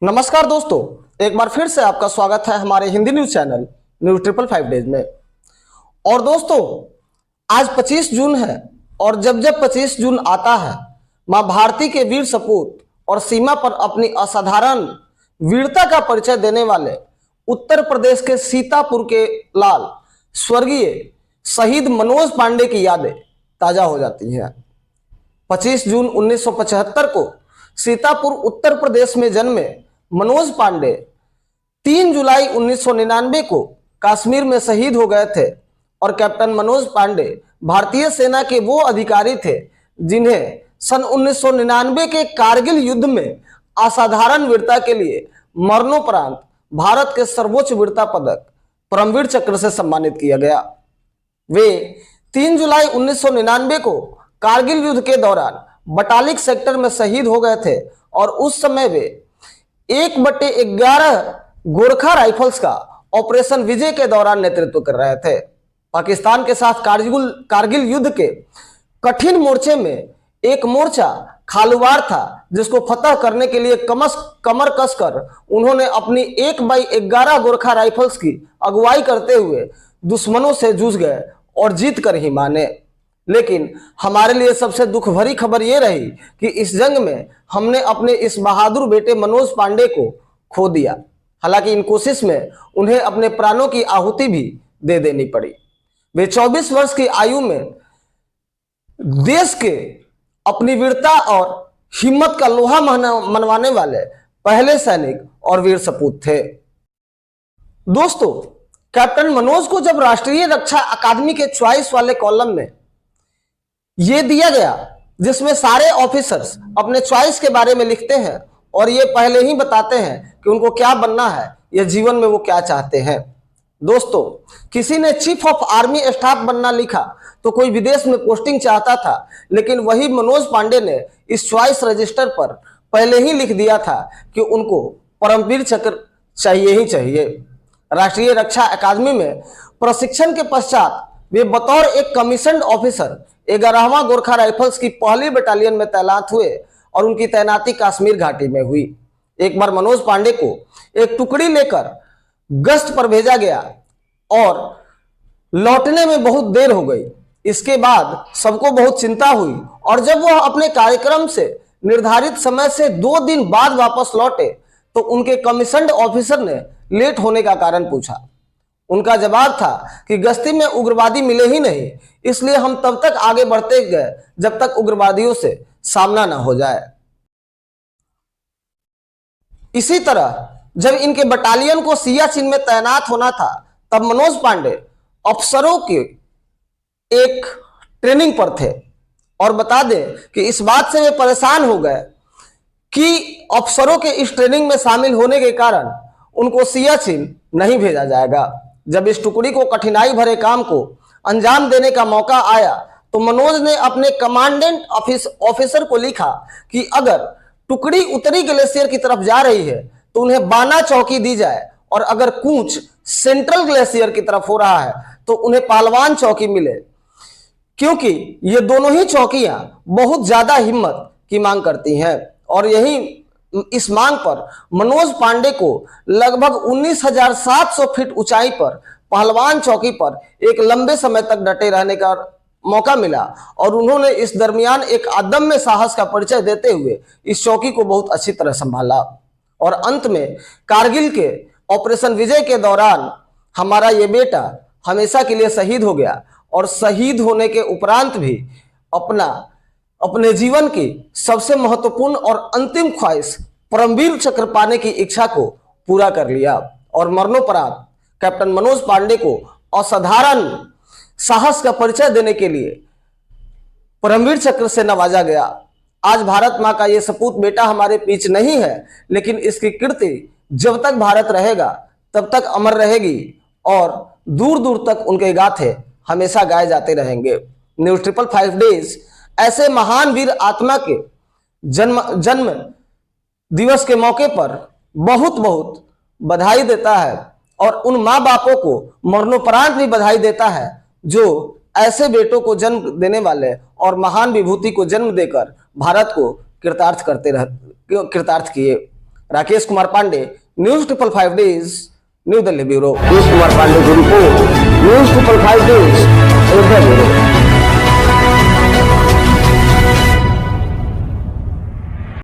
नमस्कार दोस्तों, एक बार फिर से आपका स्वागत है हमारे Hindi news channel news 555 days में। और दोस्तों, आज 25 जून है और जब 25 जून आता है, मां भारती के वीर सपूत और सीमा पर अपनी असाधारण वीरता का परिचय देने वाले उत्तर प्रदेश के सीतापुर के लाल स्वर्गीय शहीद मनोज पांडे की यादें ताजा हो जाती हैं। 25 जून 1975 को सीतापुर उत्तर प्रदेश में जन्मे मनोज पांडे 3 जुलाई 1999 को कश्मीर में शहीद हो गए थे। और कैप्टन मनोज पांडे भारतीय सेना के वो अधिकारी थे जिन्हें सन 1999 के कारगिल युद्ध में असाधारण वीरता के लिए मरणोपरांत भारत के सर्वोच्च वीरता पदक परमवीर चक्र से सम्मानित किया गया। वे 3 जुलाई 1999 को कारगिल युद्ध के दौरान बटालिक सेक्टर में शहीद हो गए थे और उस समय वे 1/11 गोरखा राइफल्स का ऑपरेशन विजय के दौरान नेतृत्व कर रहे थे। पाकिस्तान के साथ कारगिल युद्ध के कठिन मोर्चे में एक मोर्चा खालुवार था, जिसको फतह करने के लिए कमर कसकर उन्होंने अपनी 1/11 गोरखा राइफल्स की अगुवाई करते हुए दुश्मनों से जूझ गए और जीत कर ही माने। लेकिन हमारे लिए सबसे दुख भरी खबर यह रही कि इस जंग में हमने अपने इस बहादुर बेटे मनोज पांडे को खो दिया। हालांकि इन कोशिश में उन्हें अपने प्राणों की आहुति भी दे देनी पड़ी। वे 24 वर्ष की आयु में देश के अपनी वीरता और हिम्मत का लोहा मनवाने वाले पहले सैनिक और वीर सपूत थे। दोस्तों, कैप्टन मनोज को जब राष्ट्रीय रक्षा अकादमी के चॉइस वाले कॉलम में यह दिया गया, जिसमें सारे ऑफिसर्स अपने चॉइस के बारे में लिखते हैं और ये पहले ही बताते हैं कि उनको क्या बनना है या जीवन में वो क्या चाहते हैं। दोस्तों, किसी ने चीफ ऑफ आर्मी स्टाफ बनना लिखा तो कोई विदेश में पोस्टिंग चाहता था, लेकिन वही मनोज पांडे ने इस चॉइस रजिस्टर पर पहले ही लिख दिया था कि उनको परमवीर चक्र चाहिए ही चाहिए। राष्ट्रीय रक्षा अकादमी में प्रशिक्षण के पश्चात वे बतौर एक कमीशन्ड ऑफिसर 11वां गोरखा राइफल्स की पहली बटालियन में तैनात हुए और उनकी तैनाती कश्मीर घाटी में हुई। एक बार मनोज पांडे को एक टुकड़ी लेकर गश्त पर भेजा गया और लौटने में बहुत देर हो गई। इसके बाद सबको बहुत चिंता हुई और जब वह अपने कार्यक्रम से निर्धारित समय से 2 दिन बाद वापस लौटे तो उनके कमीशन्ड ऑफिसर ने लेट होने का कारण पूछा। उनका जवाब था कि गश्ती में उग्रवादी मिले ही नहीं, इसलिए हम तब तक आगे बढ़ते गए जब तक उग्रवादियों से सामना ना हो जाए। इसी तरह जब इनके बटालियन को सियाचिन में तैनात होना था, तब मनोज पांडे अफसरों की एक ट्रेनिंग पर थे। और बता दें कि इस बात से वे परेशान हो गए कि अफसरों के इस ट्रेनिंग में शामिल होने के कारण उनको सियाचिन नहीं भेजा जाएगा। जब इस टुकड़ी को कठिनाई भरे काम को अंजाम देने का मौका आया तो मनोज ने अपने कमांडेंट ऑफिसर को लिखा कि अगर टुकड़ी उत्तरी ग्लेशियर की तरफ जा रही है तो उन्हें बाना चौकी दी जाए, और अगर कूच सेंट्रल ग्लेशियर की तरफ हो रहा है तो उन्हें पहलवान चौकी मिले, क्योंकि ये दोनों ही चौकियां बहुत ज्यादा हिम्मत की मांग करती हैं। और यही इस मांग पर मनोज पांडे को लगभग 19,700 फीट ऊंचाई पर पहलवान चौकी पर एक लंबे समय तक डटे रहने का मौका मिला और उन्होंने इस दरमियान एक अदम्य साहस का परिचय देते हुए इस चौकी को बहुत अच्छी तरह संभाला। और अंत में कारगिल के ऑपरेशन विजय के दौरान हमारा ये बेटा हमेशा के लिए शहीद हो गया और शहीद होने के उपरांत भी अपने जीवन की सबसे महत्वपूर्ण और अंतिम ख्वाहिश परमवीर चक्र पाने की इच्छा को पूरा कर लिया। और मरणोपरांत कैप्टन मनोज पांडे को असाधारण साहस का परिचय देने के लिए परमवीर चक्र से नवाजा गया। आज भारत मां का यह सपूत बेटा हमारे बीच नहीं है, लेकिन इसकी कीर्ति जब तक भारत रहेगा तब तक अमर रहेगी और दूर दूर तक उनके गाथे हमेशा गाए जाते रहेंगे। न्यूज 555 डेज ऐसे महान वीर आत्मा के जन्म दिवस के मौके पर बहुत बहुत बधाई देता है और उन माँ बापों को मरणोपरांत भी बधाई देता है जो ऐसे बेटों को जन्म देने वाले और महान विभूति को जन्म देकर भारत को कृतार्थ किए। Rakesh Kumar Pandey, news 555 days, new Delhi bureau. Rakesh Kumar Pandey की report, news 555 days, Ayodhya bureau.